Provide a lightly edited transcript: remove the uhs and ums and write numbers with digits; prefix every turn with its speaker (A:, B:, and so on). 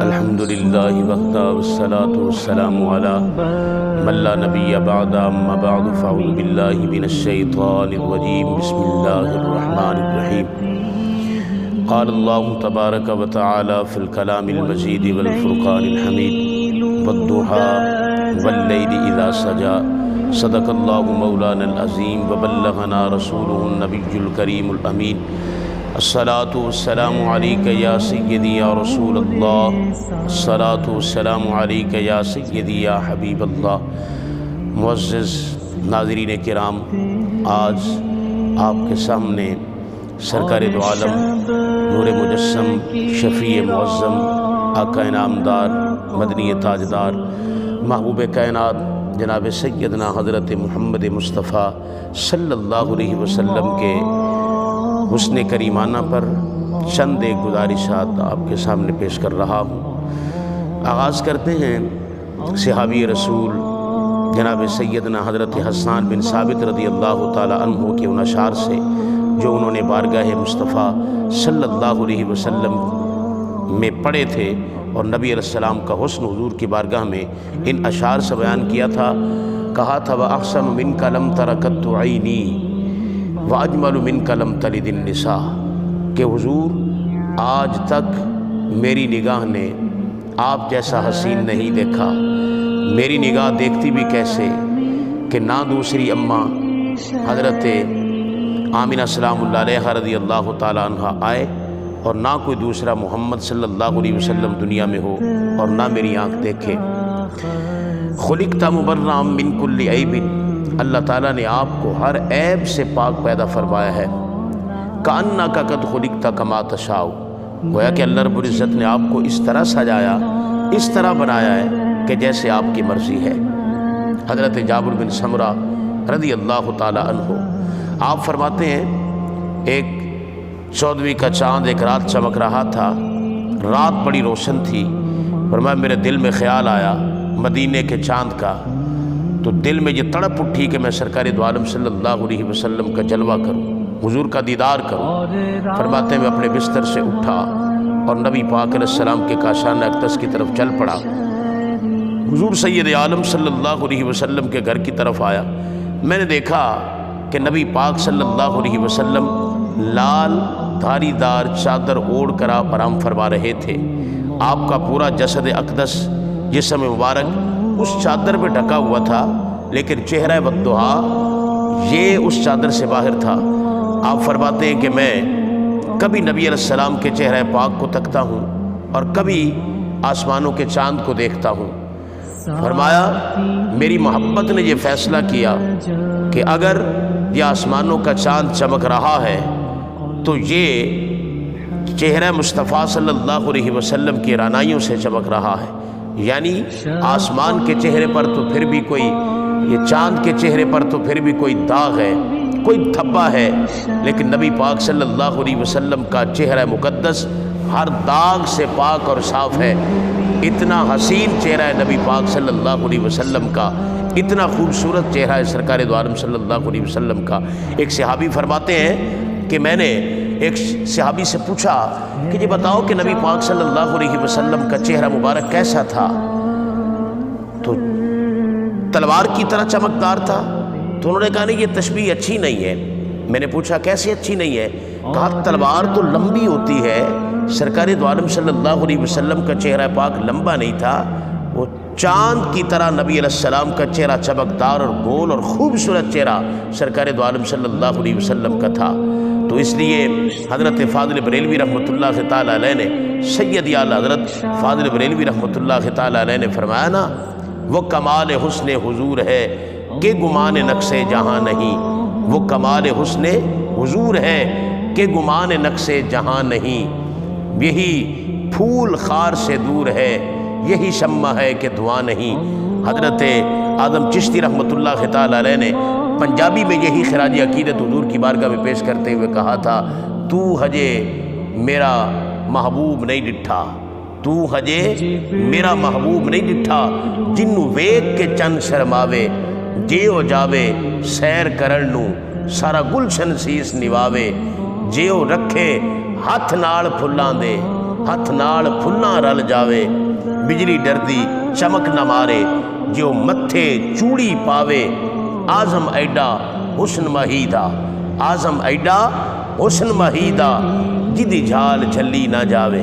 A: الحمدللہ وحدہ والصلاة والسلام علی من لا نبی بعد اما بعد فاعوذ باللہ من الشیطان الرجیم بسم اللہ الرحمن الرحیم قال اللہ تبارک و تعالی فی الکلام المجید والفرقان الحمید والضحى واللیل اذا سجى صدق اللہ مولانا العظیم وبلغنا رسولہ النبی الکریم الامین الصلاة والسلام علیک یا سیدی یا رسول اللہ، الصلاة والسلام علیک یا سیدی یا حبیب اللہ۔ معزز ناظرین کرام، آج آپ کے سامنے سرکار دو عالم نور مجسم شفیع معظم آقا انعامدار مدنی تاجدار محبوب کائنات جناب سیدنا حضرت محمد مصطفیٰ صلی اللہ علیہ وسلم کے حسن کریمانہ پر چند ایک گزارشات آپ کے سامنے پیش کر رہا ہوں۔ آغاز کرتے ہیں صحابی رسول جناب سیدنا حضرت حسان بن ثابت رضی اللہ تعالی عنہ کے ان اشعار سے جو انہوں نے بارگاہ مصطفیٰ صلی اللہ علیہ وسلم میں پڑھے تھے اور نبی علیہ السلام کا حسن حضور کی بارگاہ میں ان اشعار سے بیان کیا تھا۔ کہا تھا وَأَحْسَنُ مِنْكَ لَمْ تَرَكَتْ عَيْنِي وَأَجْمَلُ مِنْكَ لَمْ تَلِدِ النِّسَاء، کہ حضور آج تک میری نگاہ نے آپ جیسا حسین نہیں دیکھا۔ میری نگاہ دیکھتی بھی کیسے کہ نہ دوسری اماں حضرت آمنہ سلام اللہ علیہ رضی اللہ تعالیٰ عنہ آئے اور نہ کوئی دوسرا محمد صلی اللہ علیہ وسلم دنیا میں ہو اور نہ میری آنکھ دیکھے۔ خلقت مبرأ من کل عیب، اللہ تعالیٰ نے آپ کو ہر عیب سے پاک پیدا فرمایا ہے۔ کأنک قد خلقت کما تشاء، گویا کہ اللہ رب العزت نے آپ کو اس طرح سجایا، اس طرح بنایا ہے کہ جیسے آپ کی مرضی ہے۔ حضرت جابر بن سمرہ رضی اللہ تعالی عنہ آپ فرماتے ہیں ایک 14ویں کا چاند ایک رات چمک رہا تھا، رات بڑی روشن تھی، فرمایا میرے دل میں خیال آیا مدینے کے چاند کا، تو دل میں یہ تڑپ اٹھی کہ میں سرکار دو عالم صلی اللہ علیہ وسلم کا جلوہ کروں، حضور کا دیدار کروں۔ فرماتے ہیں میں اپنے بستر سے اٹھا اور نبی پاک علیہ السلام کے کاشانہ اقدس کی طرف چل پڑا۔ حضور سید عالم صلی اللہ علیہ وسلم کے گھر کی طرف آیا، میں نے دیکھا کہ نبی پاک صلی اللہ علیہ وسلم لال دھاری دار چادر اوڑھ کر آپ آرام فرما رہے تھے۔ آپ کا پورا جسد اقدس جسم مبارک اس چادر پہ ڈھکا ہوا تھا، لیکن چہرہ والضحیٰ یہ اس چادر سے باہر تھا۔ آپ فرماتے ہیں کہ میں کبھی نبی علیہ السلام کے چہرہ پاک کو تکتا ہوں اور کبھی آسمانوں کے چاند کو دیکھتا ہوں۔ فرمایا میری محبت نے یہ فیصلہ کیا کہ اگر یہ آسمانوں کا چاند چمک رہا ہے تو یہ چہرہ مصطفیٰ صلی اللہ علیہ وسلم کی رعنائیوں سے چمک رہا ہے، یعنی آسمان کے چہرے پر تو پھر بھی کوئی، یہ چاند کے چہرے پر تو پھر بھی کوئی داغ ہے، کوئی دھبا ہے، لیکن نبی پاک صلی اللہ علیہ وسلم کا چہرہ مقدس ہر داغ سے پاک اور صاف ہے۔ اتنا حسین چہرہ ہے نبی پاک صلی اللہ علیہ وسلم کا، اتنا خوبصورت چہرہ ہے سرکار دو عالم صلی اللہ علیہ وسلم کا۔ ایک صحابی فرماتے ہیں کہ میں نے ایک صحابی سے پوچھا کہ یہ بتاؤ کہ نبی پاک صلی اللہ علیہ وسلم کا چہرہ مبارک کیسا تھا؟ تو تلوار کی طرح چمکدار تھا؟ تو انہوں نے کہا نہیں یہ تشبیہ اچھی نہیں ہے۔ میں نے پوچھا کیسے اچھی نہیں ہے؟ کہا تلوار تو لمبی ہوتی ہے، سرکار دو عالم صلی اللہ علیہ وسلم کا چہرہ پاک لمبا نہیں تھا، وہ چاند کی طرح نبی علیہ السلام کا چہرہ چمکدار اور گول اور خوبصورت چہرہ سرکار دو عالم صلی اللہ علیہ وسلم کا تھا۔ تو اس لیے حضرت فاضل بریلوی رحمۃ اللہ تعالیٰ علیہ نے، سید اعلیٰ حضرت فاضل بریلوی رحمۃ اللہ تعالیٰ علیہ نے فرمایا نا، وہ کمال حسن حضور ہے کہ گمان نقص جہاں نہیں، وہ کمال حسن حضور ہے کہ گمان نقص جہاں نہیں، یہی پھول خار سے دور ہے، یہی شمع ہے کہ دھواں نہیں۔ حضرت اعظم چشتی رحمۃ اللہ تعالیٰ علیہ نے پنجابی میں یہی خراج عقیدت حضور کی بارگاہ میں پیش کرتے ہوئے کہا تھا، تو ہجے میرا محبوب نہیں ڈٹھا، تو ہجے میرا محبوب نہیں ڈٹھا، جنوں ویکھ کے چند شرماوے، جے او جاوے سیر کرن نوں سارا گلشن سیس نواوے، جے او رکھے ہاتھ نال پھلاں دے ہاتھ نال پھنا رل جاوے، بجلی ڈردی چمک نہ مارے، جو متھے چوڑی پاوے، آزم ایڈا حسن مہیدا، آزم ایڈا حسن مہیدا، جدی جھال جھلی نہ جاوے۔